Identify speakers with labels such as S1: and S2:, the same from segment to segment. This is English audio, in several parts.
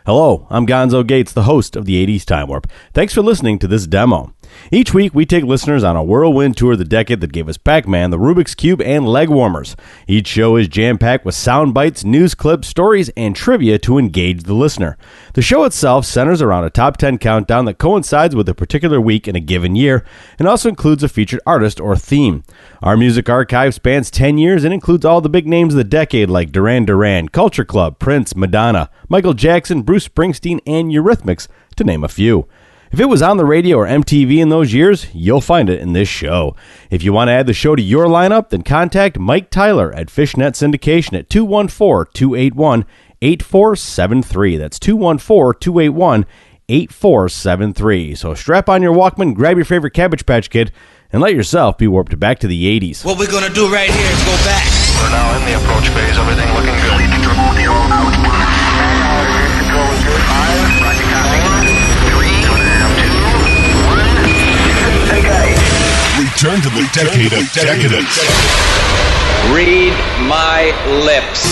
S1: Hello, I'm Gonzo Gates, the host of the 80s Time Warp. Thanks for listening to this demo. Each week, we take listeners on a whirlwind tour of the decade that gave us Pac-Man, the Rubik's Cube, and leg warmers. Each show is jam-packed with sound bites, news clips, stories, and trivia to engage the listener. The show itself centers around a top 10 countdown that coincides with a particular week in a given year, and also includes a featured artist or theme. Our music archive spans 10 years and includes all the big names of the decade like Duran Duran, Culture Club, Prince, Madonna, Michael Jackson, Bruce Springsteen, and Eurythmics, to name a few. If it was on the radio or MTV in those years, you'll find it in this show. If you want to add the show to your lineup, then contact Mike Tyler at Fishnet Syndication at 214-281-8473. That's 214-281-8473. So strap on your Walkman, grab your favorite Cabbage Patch Kid, and let yourself be warped back to the 80s.
S2: What we're going to do right here is go back.
S3: We're now in the approach phase. Everything looking good.
S4: Return to the decade of decadence.
S5: Read my lips.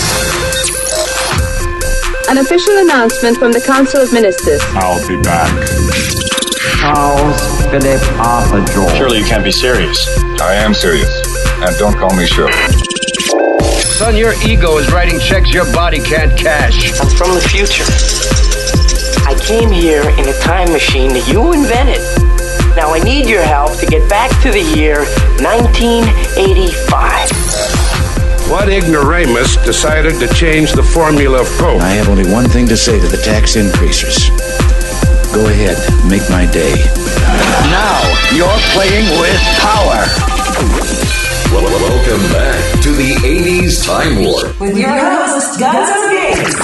S6: An official announcement from the Council of Ministers.
S4: I'll be back.
S7: Charles Philip Arthur George.
S3: Surely you can't be serious. I am serious. And don't call me Shirley.
S5: Son, your ego is writing checks your body can't cash.
S8: I'm from the future. I came here in a time machine that you invented. Now I need your help to get back to the year 1985.
S9: What ignoramus decided to change the formula of Coke?
S10: I have only one thing to say to the tax increasers. Go ahead, make my day.
S7: Now you're playing with power.
S11: Welcome back to the 80s Time Warp.
S12: With your host, Gonzo Gates.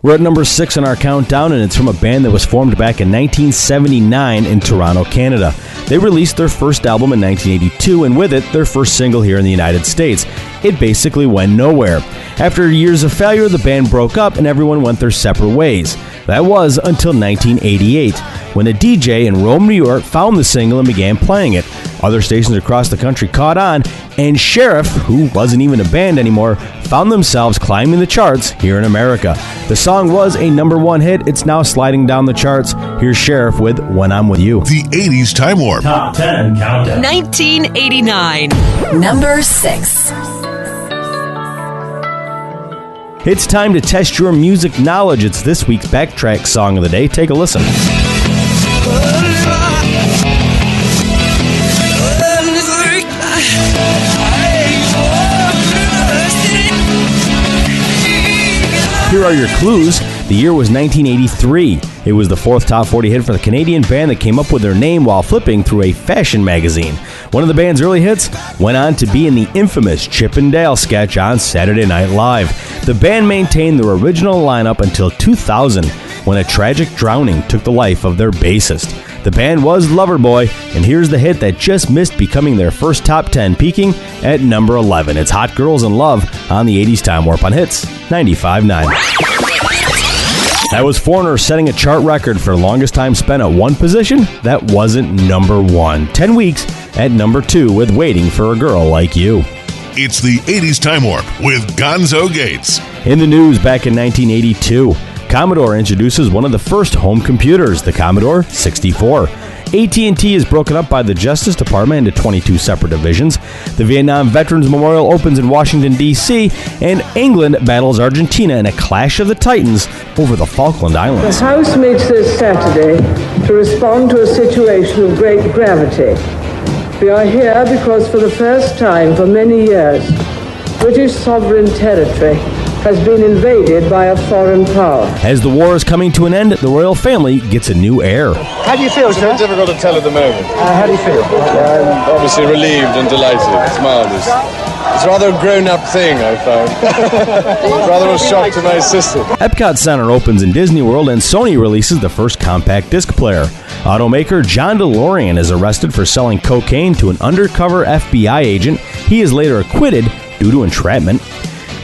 S1: We're at number 6 on our countdown, and it's from a band that was formed back in 1979 in Toronto, Canada. They released their first album in 1982, and with it, their first single here in the United States. It basically went nowhere. After years of failure, the band broke up and everyone went their separate ways. That was until 1988, when a DJ in Rome, New York found the single and began playing it. Other stations across the country caught on, and Sheriff, who wasn't even a band anymore, found themselves climbing the charts here in America. The song was a number 1 hit. It's now sliding down the charts. Here's Sheriff with When I'm With You.
S4: The 80s Time Warp.
S1: Top 10 countdown.
S12: 1989. Number 6.
S1: It's time to test your music knowledge. It's this week's Backtrack Song of the Day. Take a listen. Here are your clues. The year was 1983. It was the 4th top 40 hit for the Canadian band that came up with their name while flipping through a fashion magazine. One of the band's early hits went on to be in the infamous Chip and Dale sketch on Saturday Night Live. The band maintained their original lineup until 2000, when a tragic drowning took the life of their bassist. The band was Loverboy, and here's the hit that just missed becoming their first top 10, peaking at number 11. It's Hot Girls in Love on the 80s Time Warp on Hits 95.9. That was Foreigner setting a chart record for the longest time spent at one position that wasn't number 1. 10 weeks at number 2 with Waiting for a Girl Like You.
S4: It's the 80s Time Warp with Gonzo Gates.
S1: In the news back in 1982, Commodore introduces one of the first home computers, the Commodore 64. AT&T is broken up by the Justice Department into 22 separate divisions. The Vietnam Veterans Memorial opens in Washington, D.C., and England battles Argentina in a clash of the Titans over the Falkland Islands.
S13: The House meets this Saturday to respond to a situation of great gravity. We are here because for the first time for many years, British sovereign territory has been invaded by a foreign power.
S1: As the war is coming to an end, the royal family gets a new heir.
S14: How do you feel, sir? It's difficult to tell at the moment.
S13: How do you feel?
S14: I'm obviously relieved and delighted. It's marvellous. It's rather a grown-up thing, I found. Rather a shock to my system.
S1: Epcot Center opens in Disney World, and Sony releases the first compact disc player. Automaker John DeLorean is arrested for selling cocaine to an undercover FBI agent. He is later acquitted due to entrapment.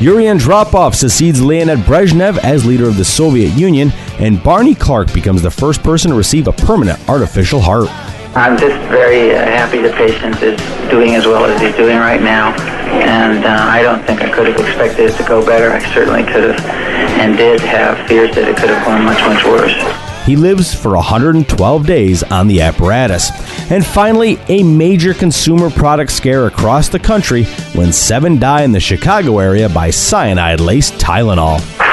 S1: Yuri Andropov succeeds Leonid Brezhnev as leader of the Soviet Union, and Barney Clark becomes the first person to receive a permanent artificial heart.
S15: I'm just very happy the patient is doing as well as he's doing right now, and I don't think I could have expected it to go better. I certainly could have. and did have fears that it could have gone much, much worse.
S1: He lives for 112 days on the apparatus. And finally, a major consumer product scare across the country when 7 die in the Chicago area by cyanide-laced Tylenol.